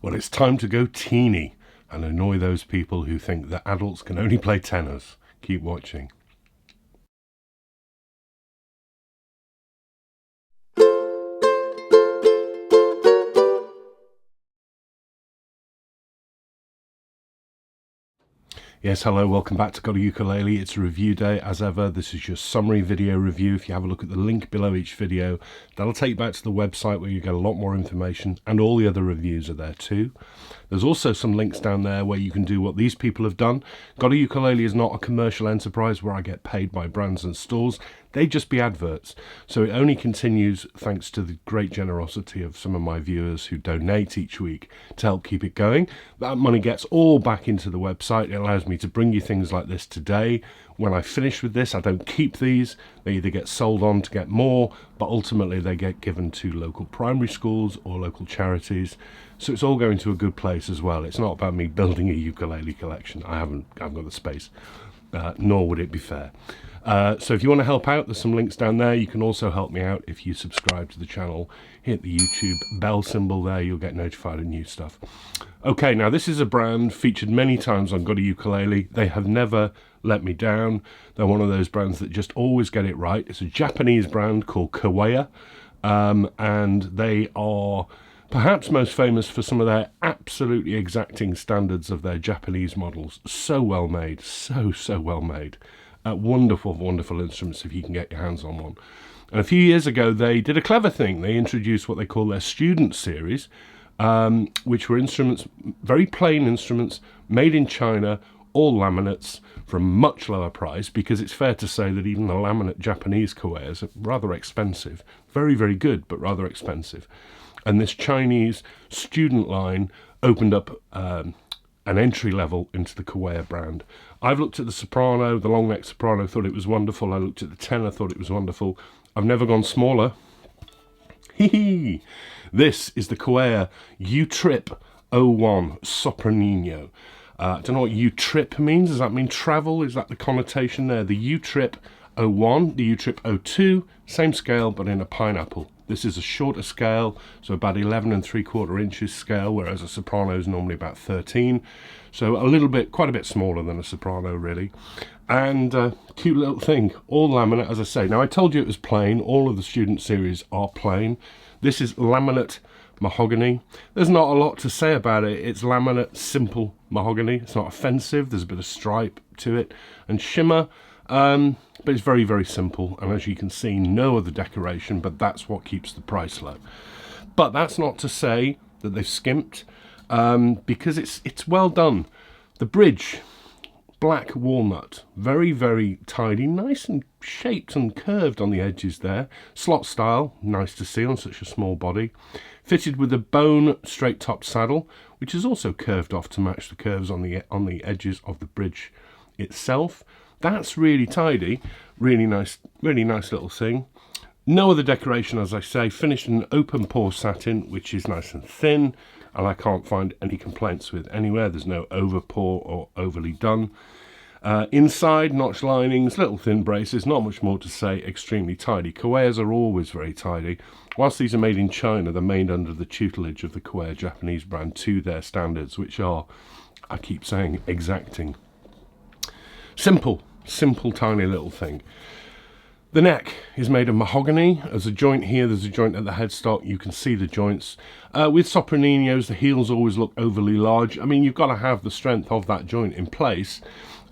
Well, it's time to go teeny and annoy those people who think that adults can only play tenors. Keep watching. Yes, hello, welcome back to GotAUkulele. It's a review day as ever. This is your summary video review. If you have a look at the link below each video, that'll take you back to the website where you get a lot more information, and all the other reviews are there too. There's also some links down there where you can do what these people have done. GotAUkulele is not a commercial enterprise where I get paid by brands and stores. They'd just be adverts. So it only continues thanks to the great generosity of some of my viewers who donate each week to help keep it going. That money gets all back into the website. It allows me to bring you things like this today. When I finish with this, I don't keep these. They either get sold on to get more, but ultimately they get given to local primary schools or local charities. So it's all going to a good place as well. It's not about me building a ukulele collection. I haven't got the space, nor would it be fair. So if you want to help out, there's some links down there. You can also help me out if you subscribe to the channel. Hit the YouTube bell symbol there. You'll get notified of new stuff. Okay, now this is a brand featured many times on GotAUkulele. They have never let me down. They're one of those brands that just always get it right. It's a Japanese brand called Kiwaya, and they are perhaps most famous for some of their absolutely exacting standards of their Japanese models. So well made, so well made. Wonderful, wonderful instruments if you can get your hands on one. And a few years ago, they did a clever thing. They introduced what they call their student series, which were instruments, very plain instruments, made in China, all laminates, for a much lower price, because it's fair to say that even the laminate Japanese Kiwayas are rather expensive. Very, very good, but rather expensive. And this Chinese student line opened up an entry level into the Kiwaya brand. I've looked at the soprano, the long neck soprano, thought it was wonderful. I looked at the tenor, thought it was wonderful. I've never gone smaller. Hee. This is the Kiwaya U-Trip-01 Sopranino. I don't know what U-Trip means. Does that mean travel? Is that the connotation there? The U-Trip-01, the U-Trip-02, same scale but in a pineapple. This is a shorter scale, so about 11 3/4 inches scale, whereas a soprano is normally about 13. So a little bit, quite a bit smaller than a soprano really. And cute little thing, all laminate, as I say. Now I told you it was plain. All of the student series are plain. This is laminate mahogany. There's not a lot to say about it. It's laminate, simple mahogany. It's not offensive. There's a bit of stripe to it and shimmer. But it's very, very simple, and as you can see, no other decoration, but that's what keeps the price low. But that's not to say that they've skimped, because it's well done. The bridge, black walnut, very, very tidy, nice and shaped and curved on the edges there. Slot style, nice to see on such a small body. Fitted with a bone straight-topped saddle, which is also curved off to match the curves on the edges of the bridge itself. That's really tidy, really nice little thing. No other decoration, as I say, finished in open pore satin, which is nice and thin, and I can't find any complaints with anywhere. There's no over pore or overly done. Inside, notch linings, little thin braces, not much more to say, extremely tidy. Kiwayas are always very tidy. Whilst these are made in China, they're made under the tutelage of the Kiwaya Japanese brand to their standards, which are, I keep saying, exacting. Simple, tiny little thing. The neck is made of mahogany. There's a joint here, there's a joint at the headstock. You can see the joints. With Sopraninos, the heels always look overly large. I mean, you've got to have the strength of that joint in place.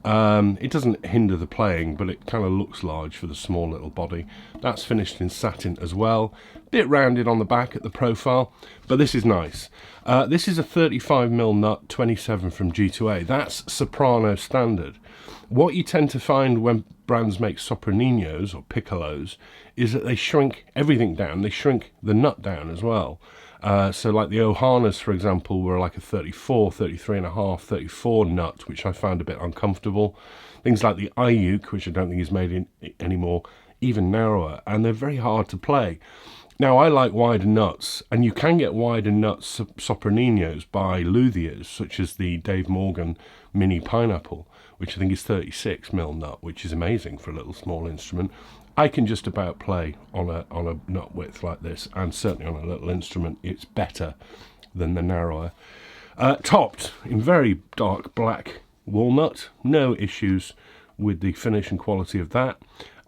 It doesn't hinder the playing, but it kind of looks large for the small little body. That's finished in satin as well. Bit rounded on the back at the profile, but this is nice. This is a 35mm nut, 27 from G2A. That's soprano standard. What you tend to find when brands make sopraninos or piccolos is that they shrink everything down. They shrink the nut down as well. So like the Ohanas, for example, were like a 34, 33.5, 34 nut, which I found a bit uncomfortable. Things like the Uke, which I don't think is made in anymore, even narrower, and they're very hard to play. Now, I like wider nuts, and you can get wider nuts sopraninos by luthiers, such as the Dave Morgan Mini Pineapple, which I think is 36mm nut, which is amazing for a little small instrument. I can just about play on a nut width like this, and certainly on a little instrument, it's better than the narrower. Topped in very dark black walnut. No issues with the finish and quality of that.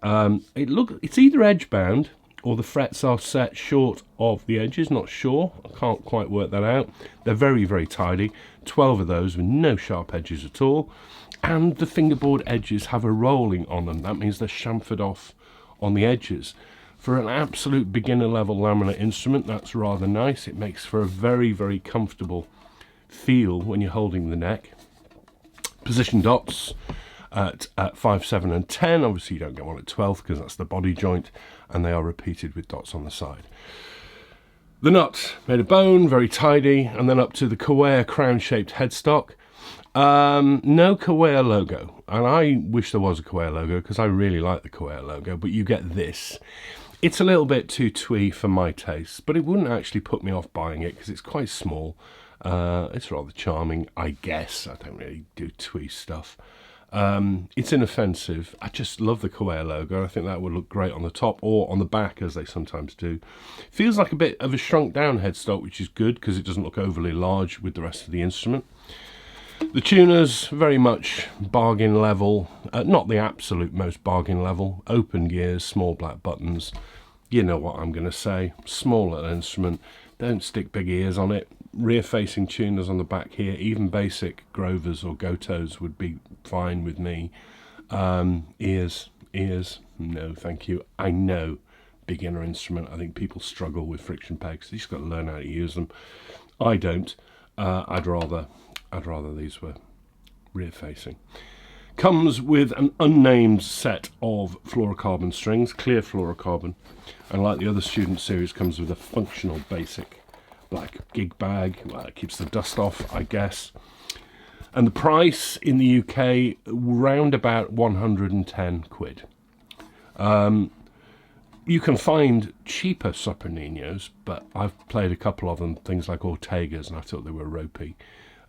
It's either edge bound or the frets are set short of the edges. Not sure. I can't quite work that out. They're very, very tidy. 12 of those with no sharp edges at all. And the fingerboard edges have a rolling on them. That means they're chamfered off on the edges. For an absolute beginner level laminate instrument, that's rather nice. It makes for a very, very comfortable feel when you're holding the neck. Position dots at 5, 7 and 10. Obviously you don't get one at 12 because that's the body joint, and they are repeated with dots on the side. The nut made of bone, very tidy, and then up to the Kiwaya crown-shaped headstock. No Kiwaya logo, and I wish there was a Kiwaya logo because I really like the Kiwaya logo, but you get this. It's a little bit too twee for my taste, but it wouldn't actually put me off buying it because it's quite small. It's rather charming, I guess. I don't really do twee stuff. It's inoffensive. I just love the Kiwaya logo. I think that would look great on the top or on the back, as they sometimes do. Feels like a bit of a shrunk down headstock, which is good because it doesn't look overly large with the rest of the instrument. The tuners, very much bargain level, not the absolute most bargain level. Open gears, small black buttons. You know what I'm going to say. Small little instrument. Don't stick big ears on it. Rear facing tuners on the back here. Even basic Grovers or Gotos would be fine with me. Ears, no thank you. I know, beginner instrument. I think people struggle with friction pegs. You just got to learn how to use them. I don't. I'd rather these were rear facing. Comes with an unnamed set of fluorocarbon strings, clear fluorocarbon, and like the other student series, comes with a functional basic black gig bag. Well, it keeps the dust off, I guess. And the price in the UK, round about 110 quid. You can find cheaper Sopraninos, but I've played a couple of them, things like Ortega's, and I thought they were ropey.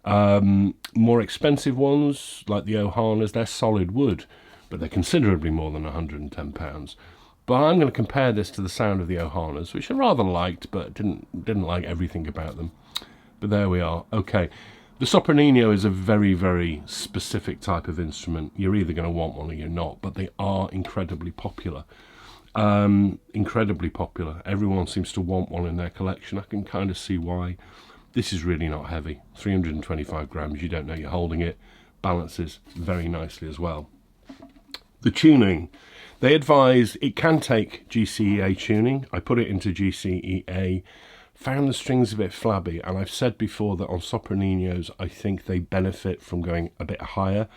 More expensive ones, like the Ohanas, they're solid wood, but they're considerably more than £110. But I'm going to compare this to the sound of the Ohanas, which I rather liked, but didn't like everything about them. But there we are. Okay, the Sopranino is a very, very specific type of instrument. You're either going to want one or you're not, but they are incredibly popular. Incredibly popular. Everyone seems to want one in their collection. I can kind of see why. This is really not heavy. 325 grams, you don't know you're holding it. Balances very nicely as well. The tuning. They advise it can take GCEA tuning. I put it into GCEA. Found the strings a bit flabby, and I've said before that on Sopraninos I think they benefit from going a bit higher.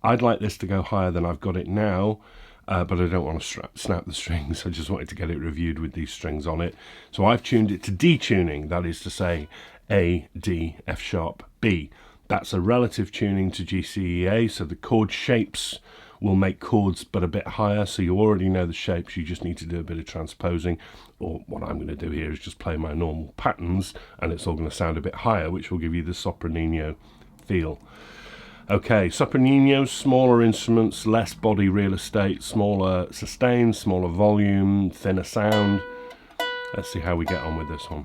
I'd like this to go higher than I've got it now, but I don't want to snap the strings. I just wanted to get it reviewed with these strings on it. So I've tuned it to D tuning, that is to say A, D, F sharp, B. That's a relative tuning to GCEA, so the chord shapes will make chords but a bit higher, so you already know the shapes, you just need to do a bit of transposing, or what I'm going to do here is just play my normal patterns and it's all going to sound a bit higher, which will give you the Sopranino feel. Okay, Sopraninos, smaller instruments, less body real estate, smaller sustain, smaller volume, thinner sound. Let's see how we get on with this one.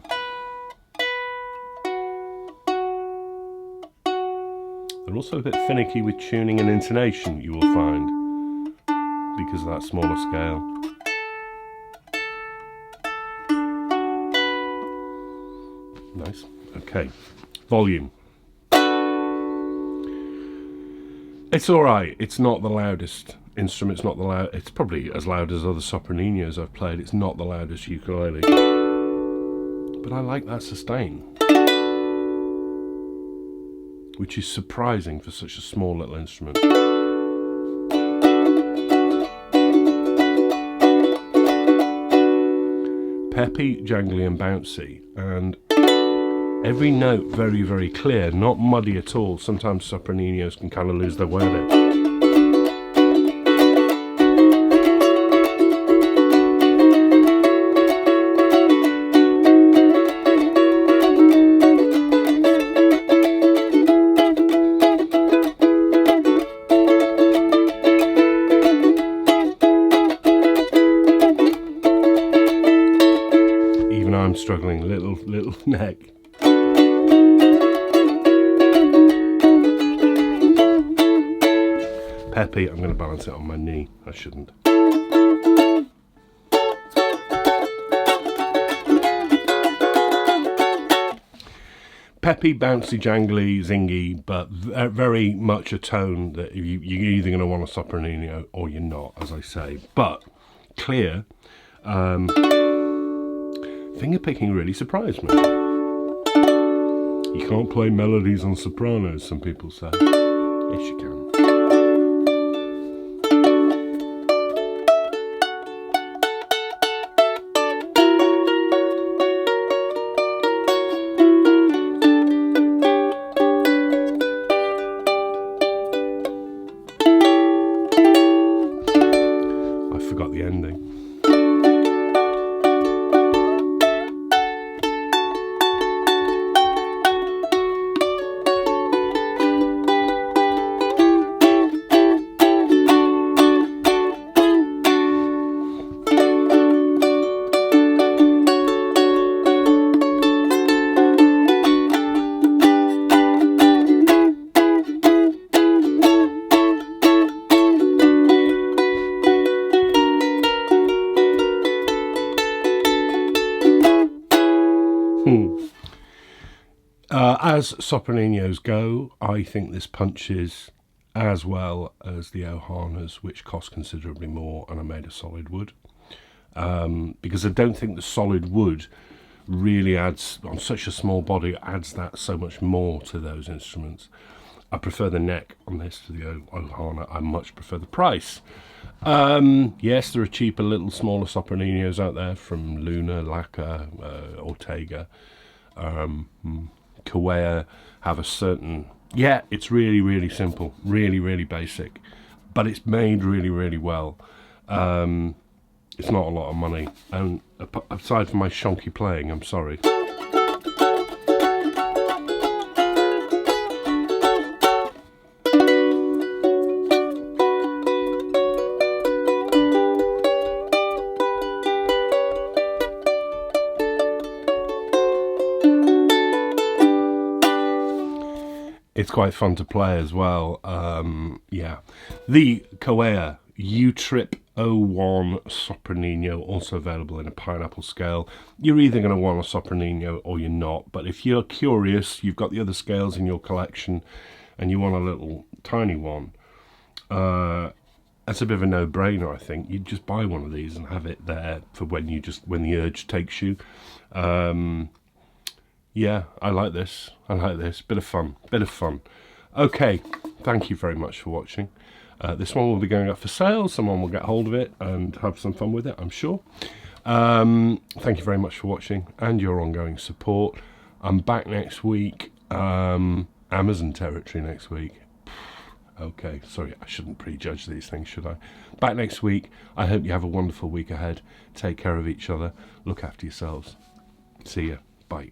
They're also a bit finicky with tuning and intonation, you will find, because of that smaller scale. Nice. Okay. Volume. It's alright. It's not the loudest instrument. It's not the loud. It's probably as loud as other Sopraninos I've played. It's not the loudest ukulele. But I like that sustain, which is surprising for such a small little instrument. Peppy, jangly and bouncy, and every note very, very clear, not muddy at all. Sometimes Sopraninos can kind of lose their way a bit. Struggling, little neck. peppy. I'm going to balance it on my knee. I shouldn't. Peppy, bouncy, jangly, zingy, but very much a tone that you're either going to want a Sopranino or you're not, as I say. But clear. Finger picking really surprised me. You can't play melodies on sopranos, some people say. Yes, you can. I forgot the ending. As Sopraninos go, I think this punches as well as the Ohanas, which cost considerably more and are made of solid wood. Because I don't think the solid wood really adds, on such a small body, adds that so much more to those instruments. I prefer the neck on this to the Ohana. I much prefer the price. Yes, there are cheaper, little smaller Sopraninos out there from Luna, Lacquer, Ortega. Kiwaya have a certain, yeah, it's really, really simple, really, really basic, but it's made really, really well. It's not a lot of money, and aside from my shonky playing, I'm sorry. It's quite fun to play as well. Yeah, the Kiwaya U-Trip-01 Sopranino, also available in a pineapple scale. You're either going to want a Sopranino or you're not, but if you're curious, you've got the other scales in your collection and you want a little tiny one, that's a bit of a no-brainer. I think you'd just buy one of these and have it there for when the urge takes you. Yeah, I like this. Bit of fun. Okay, thank you very much for watching. This one will be going up for sale. Someone will get hold of it and have some fun with it, I'm sure. Thank you very much for watching and your ongoing support. I'm back next week. Amazon territory next week. Okay, sorry, I shouldn't prejudge these things, should I? Back next week. I hope you have a wonderful week ahead. Take care of each other. Look after yourselves. See ya. Bye.